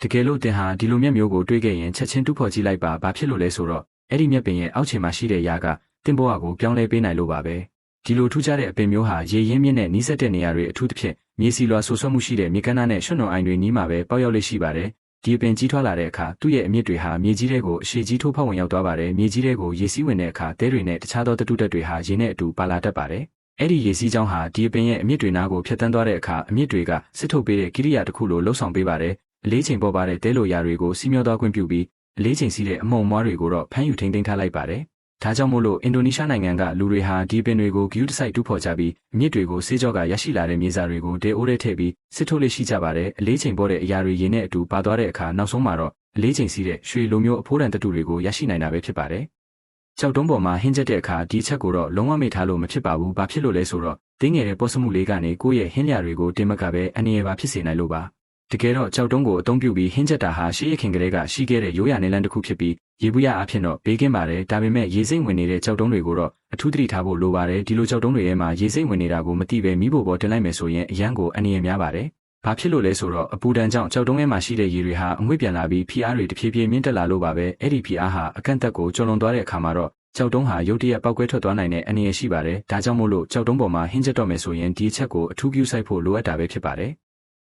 တကယ်လို့တင်ဟာဒီလိုမြက်မျိုးကိုတွေးခဲ့ရင်ချက်ချင်းတူးဖော်ကြည့်လိုက်ပါဘာဖြစ်လို့လဲဆိုတော့အဲ့ဒီမြက်ပင်ရဲ့အောက်ခြေမှာရှိတဲ့ຢာကတင်ဘဝကိုပြောင်းလဲပေးနိုင်လို့ပါပဲဒီလိုထူးခြားတဲ့အပင်မျိုးဟာရေရင်းမြစ်နဲ့နီးစပ်တဲ့နေရာတွေအထူးသဖြင့်မြေစီလွှာဆူဆွတ်မှုရှိတဲ့မြေကမ်းနားနဲ့ရွှံ့နွံအိုင်တွေနီးမှာပဲပေါက်ရောက်လေ့ရှိပါတယ်ဒီအပင်ကြီးထွားလာတဲ့အခါသူ့ရဲ့အမြစ်တွေဟာမြေကြီးထဲကိုအရှည်ကြီးထိုးဖောက်ဝင်ရောက်သွားပါတယ်မြေကြီးထဲကိုရေစီးဝင်တဲ့အခါတဲတွေနဲ့တခြားသောတတုတက်တွေဟာရေနဲ့အတူပါလာတတ်ပါတယ်အဲ့ဒီရေစီးကြောင်းဟာဒီအပင်ရဲ့အမြစ်တွေနားကိုဖြတ်တန်းသွားတဲ့အခါအမြစ်တွေကစစ်ထုတ်ပေးတဲ့ကိရိယာတစ်ခုလိုလှုပ်ဆောင်ပေးပါတယ်အလေးချိန်ပေါ်ပါတဲ့တဲလိုရာတွေကိုစီးမျောသွားခွင့်ပြုပြီးအလေးချိန်စီးတဲ့အမုံမွားတွေကိုတော့ဖမ်းယူထိန်းသိမ်းထားလိုက်ပါတယ်ဒါကြောင့်မို့လို့အင်ဒိုနီးရှားနိုင်ငံကလူတွေဟာဒီပင်တွေကိုဂယူးတစိုက်တူးဖော်ကြပြီးအမြစ်တွေကိုဆေးကြောကရရှိလာတဲ့မြေစာတွေကိုတဲအိုးထဲထည့်ပြီးစစ်ထုတ်လေးရှိကြပါတယ်အလေးချိန်ပေါ်တဲ့အရာတွေရေနဲ့အတူပါသွားတဲ့အခါနောက်ဆုံးမှာတော့အလေးချိန်စီးတဲ့ရွှေလိုမျိုးအဖိုးတန်တတုတွေကိုရရှိနိုင်တာပဲဖြစ်ပါတယ်ကြောက်တုံးပေါ်မှာဟင်းချက်တဲ့အခါဒီချက်ကိုတော့လုံးဝမေ့ထားလို့မဖြစ်ပါဘူးဘာဖြစ်လို့လဲဆိုတော့တင်းငယ်တဲ့ပေါ်စမှုလေးကနေကိုယ့်ရဲ့ဟင်းလျာတွေကိုတင်မကပဲအနေရပါဖြစ်စေနိုင်လို့ပါတကယ်တော့ကြောက်တုံးကိုအသုံးပြုပြီးဟင်းချက်တာဟာရှေးရခင်ကလေးကရှိခဲ့တဲ့ရိုးရာနေလန်းတစ်ခုဖြစ်ပြီးရေဘူးရအဖြစ်တော့ဘေးကင်းပါတယ်ဒါပေမဲ့ရေစိမ့်ဝင်နေတဲ့ကြောက်တုံးတွေကိုတော့အထူးသတိထားဖို့လိုပါတယ်ဒီလိုကြောက်တုံးတွေထဲမှာရေစိမ့်ဝင်နေတာကိုမသိပဲမိဖို့ပေါ်တင်လိုက်မယ်ဆိုရင်အရန်ကိုအနေရများပါတယ်ဘာဖြစ်လို့လဲဆိုတော့အပူဒဏ်ကြောင့်ကြောက်တုံးထဲမှာရှိတဲ့ရေတွေဟာအငွေ့ပြန်လာပြီးဖိအားတွေတဖြည်းဖြည်းမြင့်တက်လာလို့ပါပဲအဲ့ဒီဖိအားဟာအကန့်အသတ်ကိုကျော်လွန်သွားတဲ့အခါမှာတော့ကြောက်တုံးဟာရုတ်တရက်ပောက်ကွဲထွက်သွားနိုင်တဲ့အနေရရှိပါတယ်ဒါကြောင့်မို့လို့ကြောက်တုံးပေါ်မှာဟင်းချက်တော့မယ်ဆိုရင်ဒီအချက်ကိုအထူးပြုစိုက်ဖို့လိုအပ်တာပဲဖြစ်ပါတယ်